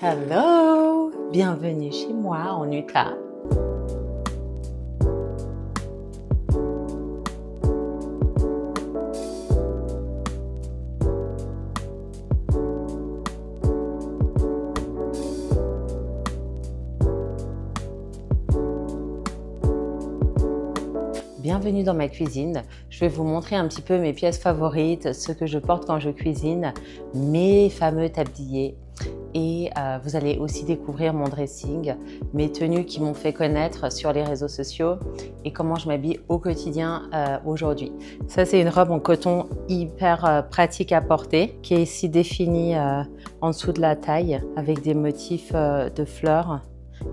Hello! Bienvenue chez moi en Utah. Bienvenue dans ma cuisine. Je vais vous montrer un petit peu mes pièces favorites, ce que je porte quand je cuisine, mes fameux tabliers. Et vous allez aussi découvrir mon dressing, mes tenues qui m'ont fait connaître sur les réseaux sociaux et comment je m'habille au quotidien aujourd'hui. Ça, c'est une robe en coton hyper pratique à porter qui est ici définie en dessous de la taille avec des motifs de fleurs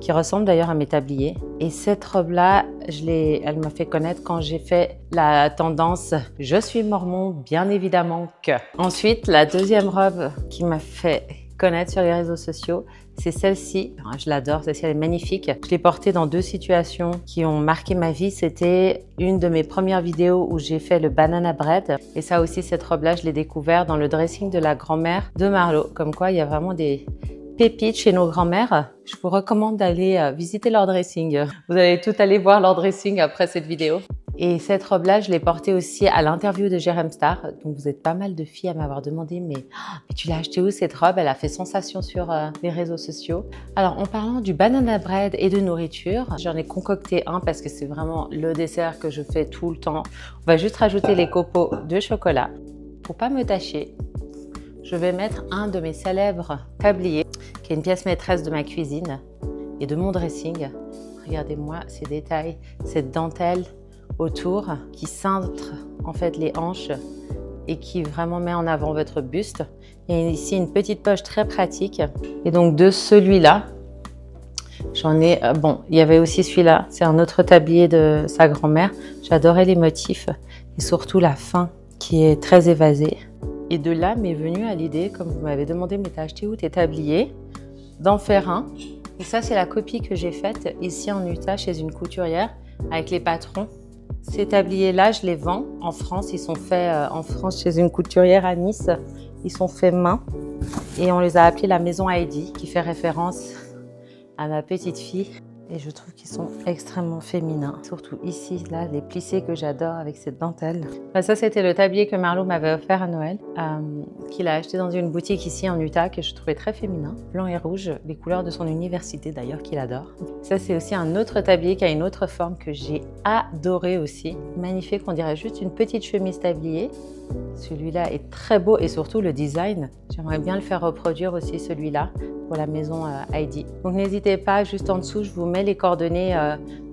qui ressemblent d'ailleurs à mes tabliers. Et cette robe-là, elle m'a fait connaître quand j'ai fait la tendance « Je suis mormon », bien évidemment que. Ensuite, la deuxième robe qui m'a fait connaître sur les réseaux sociaux, c'est celle-ci. Je l'adore, celle-ci elle est magnifique. Je l'ai portée dans deux situations qui ont marqué ma vie. C'était une de mes premières vidéos où j'ai fait le banana bread. Et ça aussi, cette robe-là, je l'ai découvert dans le dressing de la grand-mère de Marlo. Comme quoi, il y a vraiment des pépites chez nos grands-mères. Je vous recommande d'aller visiter leur dressing. Vous allez tout aller voir leur dressing après cette vidéo. Et cette robe-là, je l'ai portée aussi à l'interview de Jérém Star. Donc, vous êtes pas mal de filles à m'avoir demandé, mais tu l'as achetée où cette robe? Elle a fait sensation sur les réseaux sociaux. Alors, en parlant du banana bread et de nourriture, j'en ai concocté un parce que c'est vraiment le dessert que je fais tout le temps. On va juste rajouter les copeaux de chocolat. Pour pas me tâcher, je vais mettre un de mes célèbres tabliers, qui est une pièce maîtresse de ma cuisine et de mon dressing. Regardez-moi ces détails, cette dentelle autour qui cintre en fait les hanches et qui vraiment met en avant votre buste. Il y a ici une petite poche très pratique. Et donc de celui-là, j'en ai, bon, il y avait aussi celui-là, c'est un autre tablier de sa grand-mère. J'adorais les motifs et surtout la fin qui est très évasée. Et de là m'est venue à l'idée, comme vous m'avez demandé, mais t'as acheté où tes tabliers, d'en faire un. Et ça, c'est la copie que j'ai faite ici en Utah chez une couturière avec les patrons. Ces tabliers-là, je les vends en France. Ils sont faits en France chez une couturière à Nice. Ils sont faits main et on les a appelés la maison Heidi, qui fait référence à ma petite fille. Et je trouve qu'ils sont extrêmement féminins. Surtout ici, là, les plissés que j'adore avec cette dentelle. Enfin, ça, c'était le tablier que Marlo m'avait offert à Noël, qu'il a acheté dans une boutique ici en Utah, que je trouvais très féminin. Blanc et rouge, les couleurs de son université d'ailleurs, qu'il adore. Ça, c'est aussi un autre tablier qui a une autre forme que j'ai adoré aussi. Magnifique, on dirait juste une petite chemise tablier. Celui-là est très beau et surtout le design. J'aimerais bien le faire reproduire aussi celui-là pour la maison Heidi. Donc n'hésitez pas, juste en dessous, je vous mets les coordonnées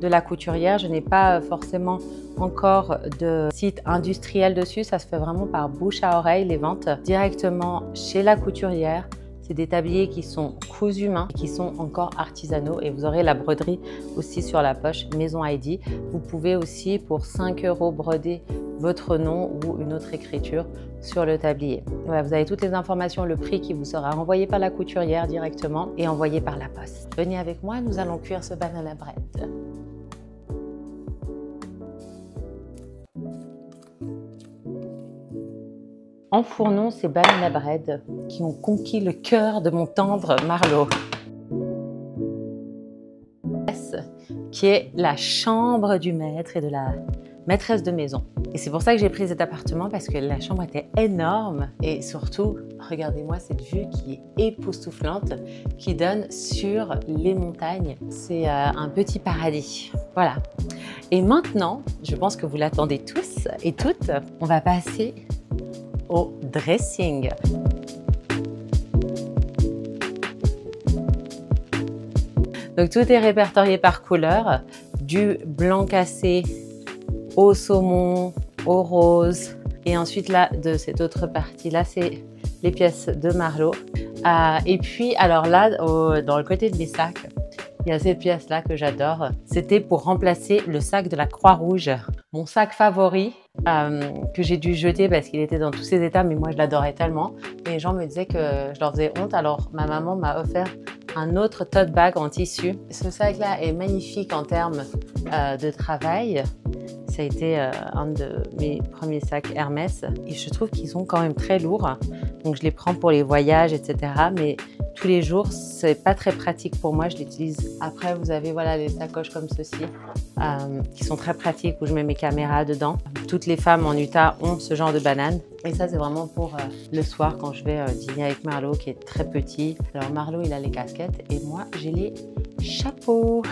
de la couturière. Je n'ai pas forcément encore de site industriel dessus. Ça se fait vraiment par bouche à oreille, les ventes directement chez la couturière. C'est des tabliers qui sont cousus main, qui sont encore artisanaux et vous aurez la broderie aussi sur la poche Maison Heidi. Vous pouvez aussi pour 5 € broder votre nom ou une autre écriture sur le tablier. Voilà, vous avez toutes les informations, le prix qui vous sera envoyé par la couturière directement et envoyé par la poste. Venez avec moi, nous allons cuire ce banana bread. Enfournons ces banana bread qui ont conquis le cœur de mon tendre Marlo, qui est la chambre du maître et de la maîtresse de maison. Et c'est pour ça que j'ai pris cet appartement parce que la chambre était énorme et surtout, regardez-moi cette vue qui est époustouflante, qui donne sur les montagnes. C'est un petit paradis. Voilà. Et maintenant, je pense que vous l'attendez tous et toutes, on va passer au dressing. Donc tout est répertorié par couleur, du blanc cassé au saumon, au rose. Et ensuite là, de cette autre partie là, c'est les pièces de Marlo. Et puis alors là, dans le côté de mes sacs, il y a cette pièce là que j'adore. C'était pour remplacer le sac de la Croix-Rouge. Mon sac favori que j'ai dû jeter parce qu'il était dans tous ses états, mais moi je l'adorais tellement. Et les gens me disaient que je leur faisais honte, alors ma maman m'a offert un autre tote bag en tissu. Ce sac là est magnifique en termes de travail. Ça a été un de mes premiers sacs Hermès et je trouve qu'ils sont quand même très lourds. Donc je les prends pour les voyages, etc. Mais tous les jours, c'est pas très pratique pour moi, je l'utilise. Après, vous avez voilà, les sacoches comme ceci qui sont très pratiques où je mets mes caméras dedans. Toutes les femmes en Utah ont ce genre de banane. Et ça, c'est vraiment pour le soir quand je vais dîner avec Marlo qui est très petit. Alors Marlo, il a les casquettes et moi, j'ai les chapeaux.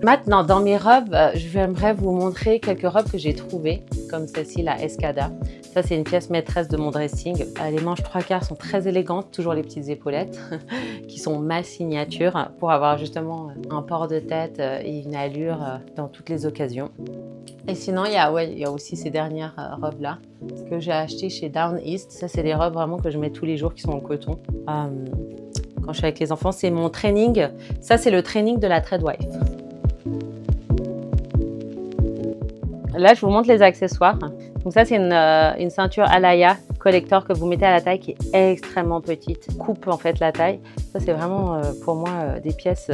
Maintenant, dans mes robes, j'aimerais vous montrer quelques robes que j'ai trouvées, comme celle-ci, la Escada. Ça, c'est une pièce maîtresse de mon dressing. Les manches 3/4 sont très élégantes, toujours les petites épaulettes, qui sont ma signature pour avoir justement un port de tête et une allure dans toutes les occasions. Et sinon, il y a aussi ces dernières robes-là que j'ai achetées chez Down East. Ça, c'est des robes vraiment que je mets tous les jours qui sont en coton. Quand je suis avec les enfants, c'est mon training. Ça, c'est le training de la Treadwife. Là, je vous montre les accessoires. Donc ça, c'est une ceinture Alaya collector que vous mettez à la taille qui est extrêmement petite. Coupe en fait la taille. Ça, c'est vraiment pour moi des pièces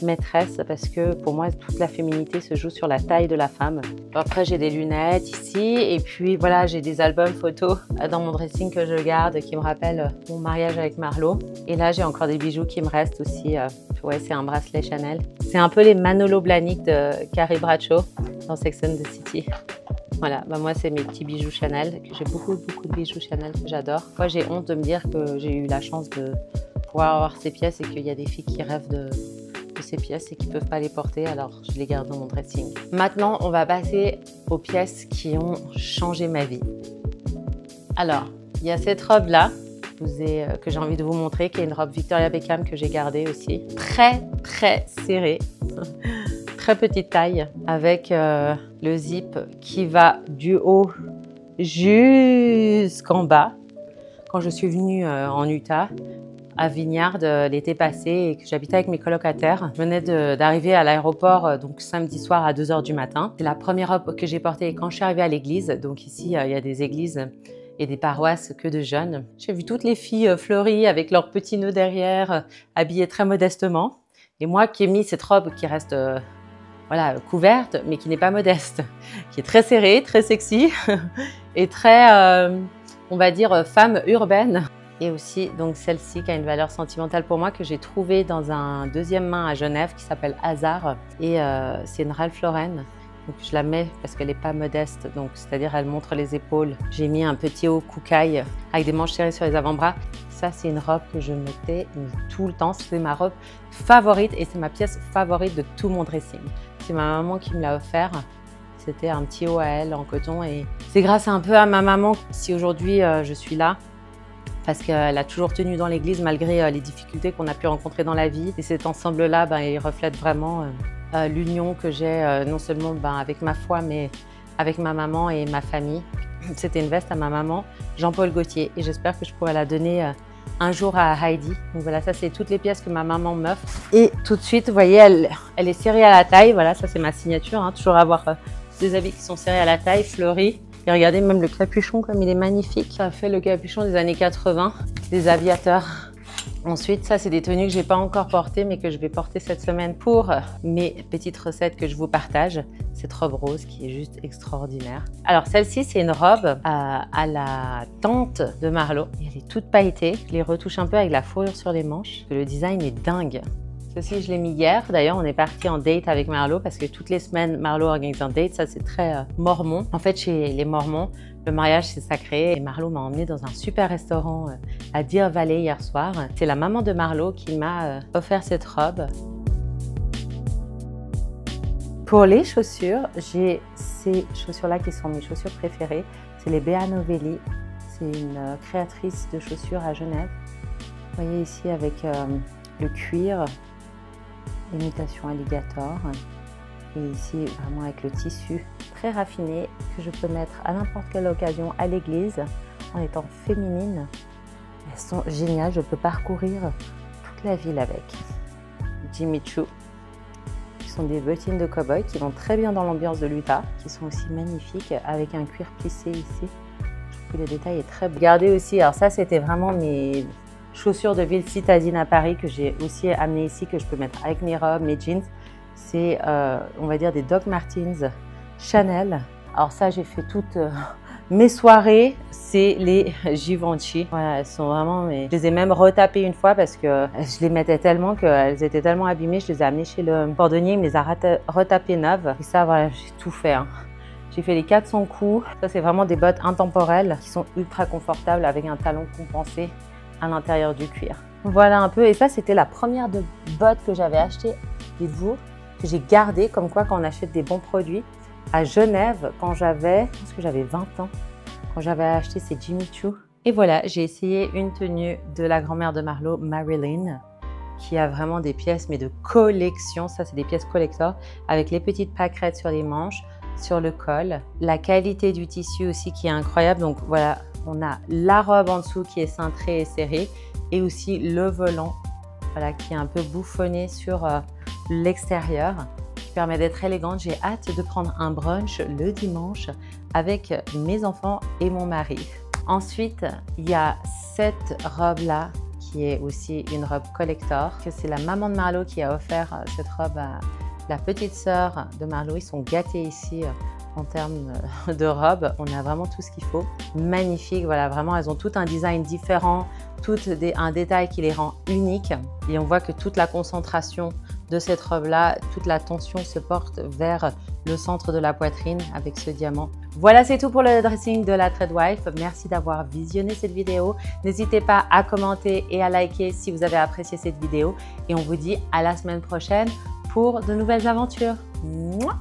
maîtresses parce que pour moi, toute la féminité se joue sur la taille de la femme. Après, j'ai des lunettes ici et puis voilà, j'ai des albums photos dans mon dressing que je garde qui me rappellent mon mariage avec Marlo. Et là, j'ai encore des bijoux qui me restent aussi. Ouais, c'est un bracelet Chanel. C'est un peu les Manolo Blahnik de Carrie Bradshaw dans Sex and the City. Voilà, bah moi c'est mes petits bijoux Chanel, que j'ai beaucoup de bijoux Chanel que j'adore. Moi j'ai honte de me dire que j'ai eu la chance de pouvoir avoir ces pièces et qu'il y a des filles qui rêvent de ces pièces et qui ne peuvent pas les porter, alors je les garde dans mon dressing. Maintenant, on va passer aux pièces qui ont changé ma vie. Alors, il y a cette robe-là que j'ai envie de vous montrer, qui est une robe Victoria Beckham que j'ai gardée aussi. Très serrée. Très petite taille avec le zip qui va du haut jusqu'en bas. Quand je suis venue en Utah, à Vignard l'été passé et que j'habitais avec mes colocataires, je venais d'arriver à l'aéroport donc samedi soir à 2 h du matin. C'est la première robe que j'ai portée quand je suis arrivée à l'église. Donc ici, il y a des églises et des paroisses que de jeunes. J'ai vu toutes les filles fleuries avec leurs petits nœuds derrière, habillées très modestement. Et moi qui ai mis cette robe qui reste voilà, couverte, mais qui n'est pas modeste, qui est très serrée, très sexy et très, on va dire, femme urbaine. Et aussi donc celle-ci qui a une valeur sentimentale pour moi que j'ai trouvée dans un deuxième main à Genève qui s'appelle Hazard et c'est une Ralph Lauren. Donc je la mets parce qu'elle n'est pas modeste, donc c'est-à-dire elle montre les épaules. J'ai mis un petit haut koukaï avec des manches serrées sur les avant-bras. Ça, c'est une robe que je mettais tout le temps. C'est ma robe favorite et c'est ma pièce favorite de tout mon dressing. C'est ma maman qui me l'a offert. C'était un petit haut à elle en coton et c'est grâce un peu à ma maman si aujourd'hui je suis là. Parce qu'elle a toujours tenu dans l'église malgré les difficultés qu'on a pu rencontrer dans la vie. Et cet ensemble-là, il reflète vraiment l'union que j'ai non seulement avec ma foi, mais avec ma maman et ma famille. C'était une veste à ma maman, Jean-Paul Gaultier, et j'espère que je pourrai la donner un jour à Heidi. Donc voilà, ça c'est toutes les pièces que ma maman m'offre. Et tout de suite, vous voyez, elle est serrée à la taille. Voilà, ça c'est ma signature, hein, toujours avoir des habits qui sont serrés à la taille, fleuris. Et regardez même le capuchon comme il est magnifique. Ça fait le capuchon des années 80, des aviateurs. Ensuite, ça c'est des tenues que j'ai pas encore portées mais que je vais porter cette semaine pour mes petites recettes que je vous partage. Cette robe rose qui est juste extraordinaire. Alors celle-ci c'est une robe à la tante de Marlo. Et elle est toute pailletée. Je les retouche un peu avec la fourrure sur les manches. Le design est dingue. Ceci, je l'ai mis hier. D'ailleurs, on est parti en date avec Marlo parce que toutes les semaines, Marlo organise un date. Ça, c'est très mormon. En fait, chez les mormons, le mariage, c'est sacré. Et Marlo m'a emmenée dans un super restaurant à Deer Valley hier soir. C'est la maman de Marlo qui m'a offert cette robe. Pour les chaussures, j'ai ces chaussures-là qui sont mes chaussures préférées. C'est les Bea Novelli. C'est une créatrice de chaussures à Genève. Vous voyez ici avec le cuir. Imitation alligator et ici vraiment avec le tissu très raffiné que je peux mettre à n'importe quelle occasion à l'église en étant féminine. Elles sont géniales, je peux parcourir toute la ville avec. Jimmy Choo, qui sont des bottines de cow-boy qui vont très bien dans l'ambiance de l'Utah, qui sont aussi magnifiques avec un cuir plissé ici. Je trouve que le détail est très beau. Regardez aussi, alors ça c'était vraiment mes chaussures de ville citadine à Paris que j'ai aussi amené ici, que je peux mettre avec mes robes, mes jeans. C'est, on va dire, des Doc Martens Chanel Alors ça, j'ai fait toutes mes soirées, c'est les Givenchy. Voilà, elles sont vraiment... Je les ai même retapées une fois parce que je les mettais tellement qu'elles étaient tellement abîmées. Je les ai amenées chez le cordonnier, il me les a retapées neuves. Et ça, voilà, j'ai tout fait. Hein. J'ai fait les 400 coups. Ça, c'est vraiment des bottes intemporelles qui sont ultra confortables avec un talon compensé à l'intérieur du cuir. Voilà un peu. Et ça, c'était la première de bottes que j'avais achetée, dites-vous, que j'ai gardée. Comme quoi, quand on achète des bons produits, à Genève, quand j'avais, je pense que j'avais 20 ans, quand j'avais acheté ces Jimmy Choo. Et voilà, j'ai essayé une tenue de la grand-mère de Marlo, Marilyn, qui a vraiment des pièces, mais de collection. Ça, c'est des pièces collector, avec les petites pâquerettes sur les manches, sur le col. La qualité du tissu aussi qui est incroyable. Donc voilà, on a la robe en dessous qui est cintrée et serrée, et aussi le volant, voilà, qui est un peu bouffonné sur l'extérieur, qui permet d'être élégante. J'ai hâte de prendre un brunch le dimanche avec mes enfants et mon mari. Ensuite, il y a cette robe-là qui est aussi une robe collector, que c'est la maman de Marlo qui a offert cette robe à la petite sœur de Marlo. Ils sont gâtés ici en termes de robe. On a vraiment tout ce qu'il faut. Magnifique, voilà, vraiment, elles ont tout un design différent, un détail qui les rend uniques. Et on voit que toute la concentration de cette robe-là, toute la tension se porte vers le centre de la poitrine avec ce diamant. Voilà, c'est tout pour le dressing de la Threadwife. Merci d'avoir visionné cette vidéo. N'hésitez pas à commenter et à liker si vous avez apprécié cette vidéo. Et on vous dit à la semaine prochaine pour de nouvelles aventures. Mouah!